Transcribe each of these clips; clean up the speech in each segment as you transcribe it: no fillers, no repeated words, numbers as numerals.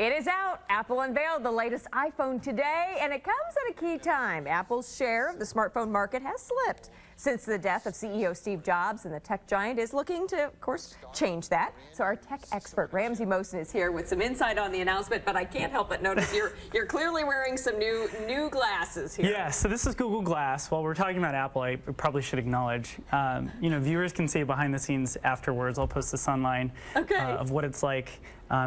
It is out. Apple unveiled the latest iPhone today, and it comes at a key time. Apple's share of the smartphone market has slipped since the death of CEO Steve Jobs, and the tech giant is looking to, of course, change that. So our tech expert, Ramsey Mohsen, is here with some insight on the announcement, but I can't help but notice you're clearly wearing some new glasses here. Yeah, so this is Google Glass. While we're talking about Apple, I probably should acknowledge, viewers can see behind the scenes afterwards. I'll post this online of what it's like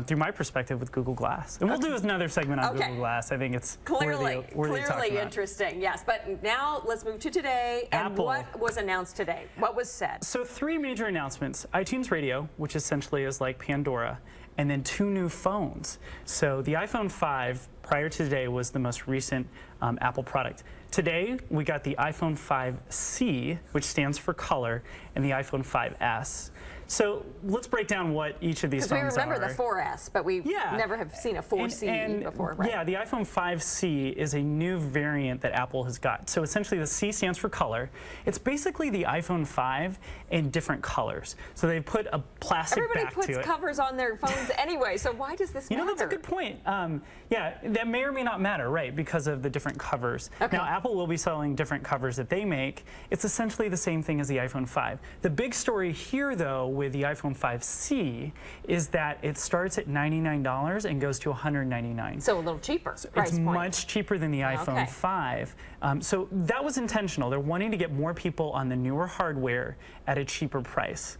through my perspective with Google Glass. And we'll do another segment on Google Glass. I think it's clearly clearly interesting, yes. But now let's move to today. And Apple. What was announced today? What was said? So 3 major announcements. iTunes Radio, which essentially is like Pandora, and then 2 new phones. So the iPhone 5 prior to today was the most recent Apple product. Today we got the iPhone 5C, which stands for color, and the iPhone 5S. So let's break down what each of these phones are. Because we remember the 4S, but we never have seen a 4C before, right? Yeah, the iPhone 5C is a new variant that Apple has got. So essentially the C stands for color. It's basically the iPhone 5 in different colors. So they put a plastic back to it. Everybody puts covers on their phones anyway, so why does this matter? You know, that's a good point. Yeah, that may or may not matter, right, because of the different covers. Now, Apple will be selling different covers that they make. It's essentially the same thing as the iPhone 5. The big story here, though, with the iPhone 5C is that it starts at $99 and goes to $199. So a little cheaper. So it's much cheaper than the iPhone 5. So that was intentional. They're wanting to get more people on the newer hardware at a cheaper price.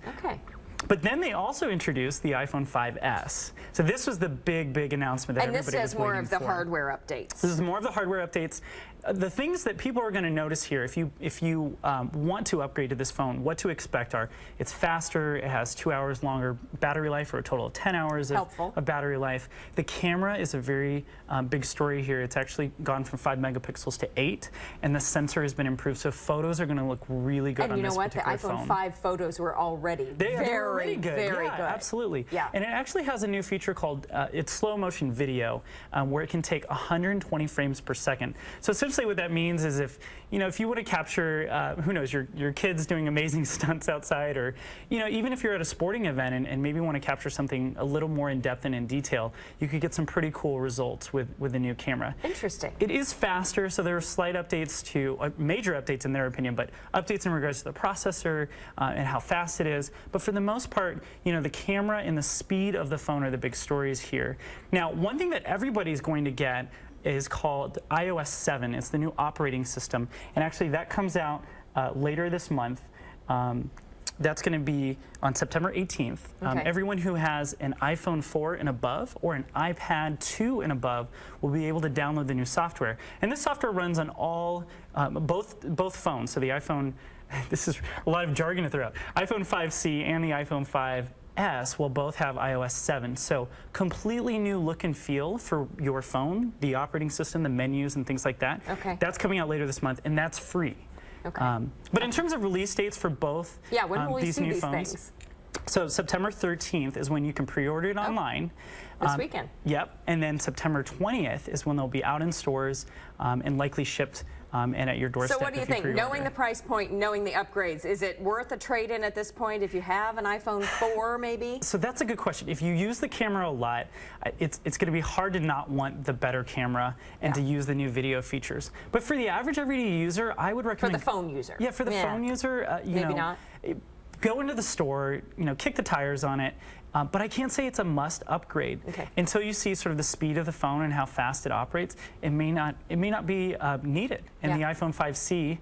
But then they also introduced the iPhone 5S. So this was the big announcement that everybody was waiting for. And this says more of the hardware updates. This is more of the hardware updates. The things that people are going to notice here, if you want to upgrade to this phone, what to expect are it's faster, it has 2 hours longer battery life, for a total of 10 hours of battery life. The camera is a very big story here. It's actually gone from 5 megapixels to 8, and the sensor has been improved, so photos are going to look really good on this particular phone. And you know what? The iPhone 5 photos were already very good. Very good. Absolutely. Yeah. And it actually has a new feature called it's slow motion video, where it can take 120 frames per second. So essentially what that means is if you want to capture, who knows, your kids doing amazing stunts outside, or even if you're at a sporting event and maybe want to capture something a little more in depth and in detail, you could get some pretty cool results with the new camera. Interesting. It is faster, so there are slight updates to, major updates in their opinion, but updates in regards to the processor and how fast it is. But for the most part, the camera and the speed of the phone are the big stories here. Now, one thing that everybody's going to get is called iOS 7. It's the new operating system, and actually that comes out later this month. That's going to be on September 18th. Everyone who has an iPhone 4 and above or an iPad 2 and above will be able to download the new software. And this software runs on all, both phones. So the iPhone, this is a lot of jargon to throw out, iPhone 5C and the iPhone 5S will both have iOS 7. So completely new look and feel for your phone, the operating system, the menus and things like that. That's coming out later this month, and that's free. But in terms of release dates for both when will these new phones, things? So September 13th is when you can pre-order it online. This weekend. Yep. And then September 20th is when they'll be out in stores and likely shipped and at your doorstep. So what do you think? Knowing the price point, knowing the upgrades, is it worth a trade-in at this point if you have an iPhone 4 maybe? So that's a good question. If you use the camera a lot, it's going to be hard to not want the better camera and to use the new video features. But for the average everyday user, I would recommend... For the phone user. Yeah, for the phone user, maybe not. Go into the store, kick the tires on it, but I can't say it's a must upgrade. Until you see sort of the speed of the phone and how fast it operates, it may not be needed. And the iPhone 5C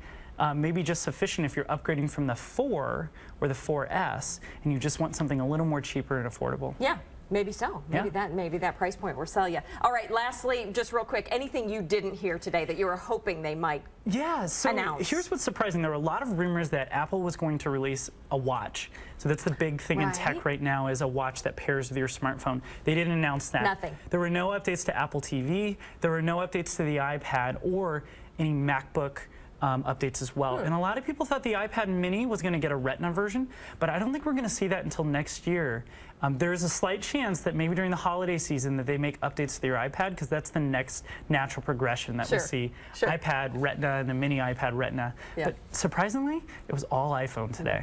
may be just sufficient if you're upgrading from the 4 or the 4S and you just want something a little more cheaper and affordable. Yeah. Maybe so. Maybe that price point will sell you. All right, lastly, just real quick, anything you didn't hear today that you were hoping they might announce? Here's what's surprising. There were a lot of rumors that Apple was going to release a watch. So that's the big thing in tech right now, is a watch that pairs with your smartphone. They didn't announce that. Nothing. There were no updates to Apple TV. There were no updates to the iPad or any MacBook updates as well. And a lot of people thought the iPad mini was going to get a Retina version, but I don't think we're going to see that until next year. There is a slight chance that maybe during the holiday season that they make updates to your iPad, because that's the next natural progression that we'll see. iPad Retina and the mini iPad Retina. But surprisingly, it was all iPhone today.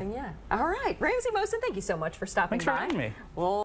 All right. Ramsey Mohsen, thank you so much for stopping by. Thanks for having me.